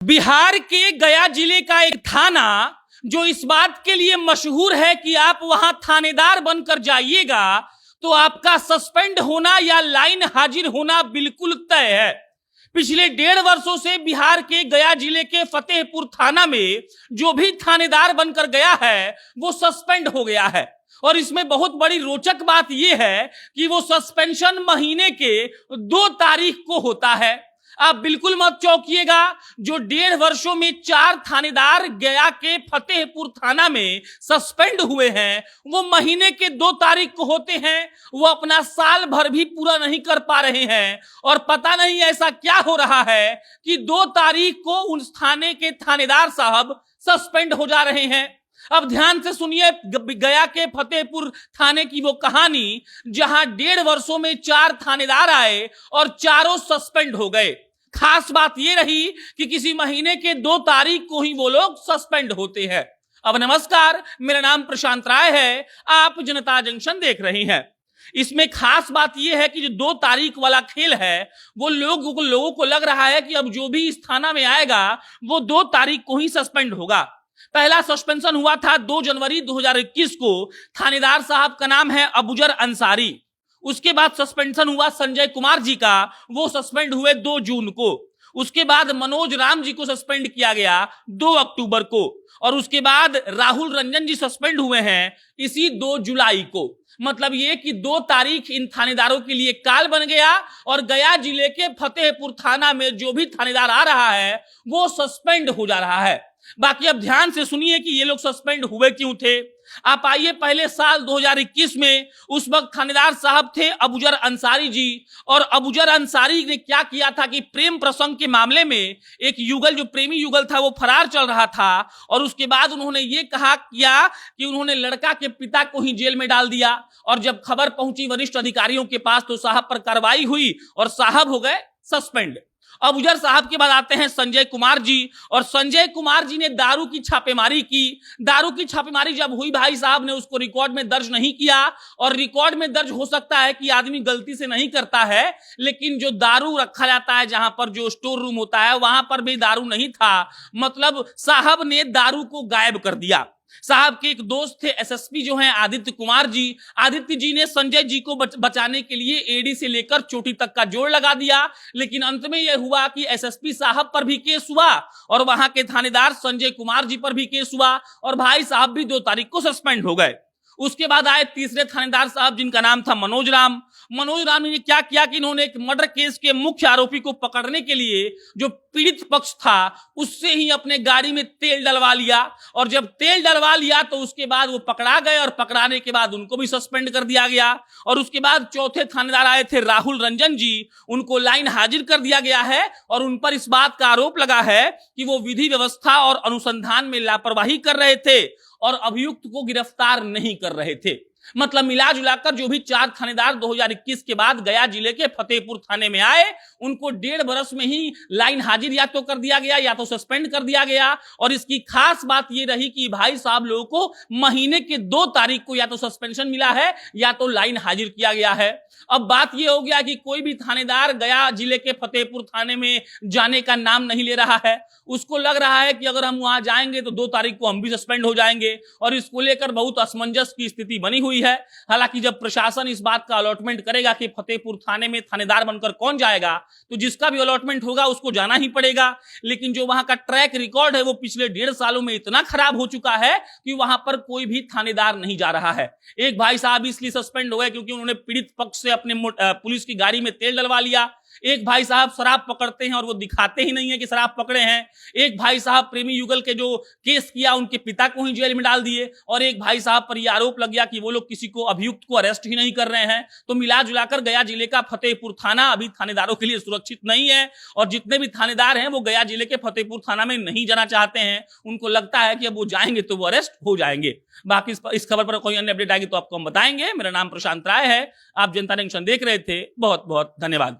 बिहार के गया जिले का एक थाना जो इस बात के लिए मशहूर है कि आप वहां थानेदार बनकर जाइएगा तो आपका सस्पेंड होना या लाइन हाजिर होना बिल्कुल तय है। पिछले 1.5 वर्षों से बिहार के गया जिले के फतेहपुर थाना में जो भी थानेदार बनकर गया है वो सस्पेंड हो गया है। और इसमें बहुत बड़ी रोचक बात यह है कि वो सस्पेंशन महीने के 2 तारीख को होता है। आप बिल्कुल मत चौंकिएगा, जो 1.5 वर्षों में 4 थानेदार गया के फतेहपुर थाना में सस्पेंड हुए हैं वो महीने के 2 तारीख को होते हैं। वो अपना साल भर भी पूरा नहीं कर पा रहे हैं और पता नहीं ऐसा क्या हो रहा है कि 2 तारीख को उस थाने के थानेदार साहब सस्पेंड हो जा रहे हैं। अब ध्यान से सुनिए गया के फतेहपुर थाने की वो कहानी जहां 1.5 वर्षों में 4 थानेदार आए और चारों सस्पेंड हो गए। खास बात ये रही कि किसी महीने के 2 तारीख को ही वो लोग सस्पेंड होते हैं। अब नमस्कार, मेरा नाम प्रशांत राय है, आप जनता जंक्शन देख रहे हैं। इसमें खास बात यह है कि जो 2 तारीख वाला खेल है वो लोगों को लग रहा है कि अब जो भी इस थाना में आएगा वो 2 तारीख को ही सस्पेंड होगा। पहला सस्पेंशन हुआ था 2 जनवरी 2021 को, थानेदार साहब का नाम है अबुजर अंसारी। उसके बाद सस्पेंशन हुआ संजय कुमार जी का, वो सस्पेंड हुए 2 जून को। उसके बाद मनोज राम जी को सस्पेंड किया गया 2 अक्टूबर को और उसके बाद राहुल रंजन जी सस्पेंड हुए हैं इसी 2 जुलाई को। मतलब ये कि 2 तारीख इन थानेदारों के लिए काल बन गया और गया जिले के फतेहपुर थाना में जो भी थानेदार आ रहा है वो सस्पेंड हो जा रहा है। बाकी अब ध्यान से सुनिए कि ये लोग सस्पेंड हुए क्यों थे। आप आइए पहले साल 2021 में, उस वक्त थानेदार साहब थे अबुजर अंसारी जी। और अबुजर अंसारी ने क्या किया था कि प्रेम प्रसंग के मामले में एक युगल, जो प्रेमी युगल था, वो फरार चल रहा था और उसके बाद उन्होंने ये कहा किया कि उन्होंने लड़का के पिता को ही जेल में डाल दिया। और जब खबर पहुंची वरिष्ठ अधिकारियों के पास तो साहब पर कार्रवाई हुई और साहब हो गए सस्पेंड। अबुजर साहब के बाद आते हैं संजय कुमार जी, और संजय कुमार जी ने दारू की छापेमारी की। दारू की छापेमारी जब हुई, भाई साहब ने उसको रिकॉर्ड में दर्ज नहीं किया। और रिकॉर्ड में दर्ज हो सकता है कि आदमी गलती से नहीं करता है, लेकिन जो दारू रखा जाता है, जहां पर जो स्टोर रूम होता है, वहां पर भी दारू नहीं था। मतलब साहब ने दारू को गायब कर दिया। साहब के एक दोस्त थे एसएसपी जो हैं आदित्य कुमार जी। आदित्य जी ने संजय जी को बचाने के लिए एडी से लेकर चोटी तक का जोड़ लगा दिया, लेकिन अंत में यह हुआ कि एसएसपी साहब पर भी केस हुआ और वहां के थानेदार संजय कुमार जी पर भी केस हुआ और भाई साहब भी 2 तारीख को सस्पेंड हो गए। उसके बाद आए तीसरे थानेदार साहब जिनका नाम था मनोज राम। मनोज राम ने क्या किया कि इन्होंने एक मर्डर केस के मुख्य आरोपी को पकड़ने के लिए जो पीड़ित पक्ष था उससे ही अपने गाड़ी में तेल डलवा लिया। और जब तेल डलवा लिया तो उसके बाद वो पकड़ा गए और पकड़ाने के बाद उनको भी सस्पेंड कर दिया गया। और उसके बाद चौथे थानेदार आए थे राहुल रंजन जी, उनको लाइन हाजिर कर दिया गया है और उन पर इस बात का आरोप लगा है कि वो विधि व्यवस्था और अनुसंधान में लापरवाही कर रहे थे और अभियुक्त को गिरफ्तार नहीं कर रहे थे। मतलब मिला जुलाकर जो भी 4 थानेदार 2021 के बाद गया जिले के फतेहपुर थाने में आए उनको 1.5 वर्ष में ही लाइन हाजिर या तो कर दिया गया या तो सस्पेंड कर दिया गया। और इसकी खास बात ये रही कि भाई साहब लोगों को महीने के 2 तारीख को या तो सस्पेंशन मिला है या तो लाइन हाजिर किया गया है। अब बात यह हो गया कि कोई भी थानेदार गया जिले के फतेहपुर थाने में जाने का नाम नहीं ले रहा है। उसको लग रहा है कि अगर हम वहां जाएंगे तो 2 तारीख को हम भी सस्पेंड हो जाएंगे और इसको लेकर बहुत असमंजस की स्थिति बनी हुई है। हालांकि जब प्रशासन इस बात का अलॉटमेंट करेगा कि फतेहपुर थाने में थानेदार बनकर कौन जाएगा तो जिसका भी अलॉटमेंट होगा उसको जाना ही पड़ेगा। लेकिन जो वहां का ट्रैक रिकॉर्ड है वो पिछले 1.5 सालों में इतना खराब हो चुका है कि वहां पर कोई भी थानेदार नहीं जा रहा है। एक भाई साहब इसलिए सस्पेंड हो गए क्योंकि उन्होंने पीड़ित पक्ष से अपने पुलिस की गाड़ी में तेल डलवा लिया। एक भाई साहब शराब पकड़ते हैं और वो दिखाते ही नहीं है कि शराब पकड़े हैं। एक भाई साहब प्रेमी युगल के जो केस किया उनके पिता को ही जेल में डाल दिए और एक भाई साहब पर यह आरोप लग गया कि वो लोग किसी को अभियुक्त को अरेस्ट ही नहीं कर रहे हैं। तो मिला जुलाकर गया जिले का फतेहपुर थाना अभी थानेदारोरों के लिए सुरक्षित नहीं है और जितने भी थानेदार हैं वो गया जिले के फतेहपुर थाना में नहीं जाना चाहते हैं। उनको लगता है कि अब वो जाएंगे तो वो अरेस्ट हो जाएंगे। बाकी इस खबर पर कोई अन्य अपडेट आएगी तो आपको हम बताएंगे। मेरा नाम प्रशांत राय है, आप जनता जंक्शन देख रहे थे। बहुत बहुत धन्यवाद।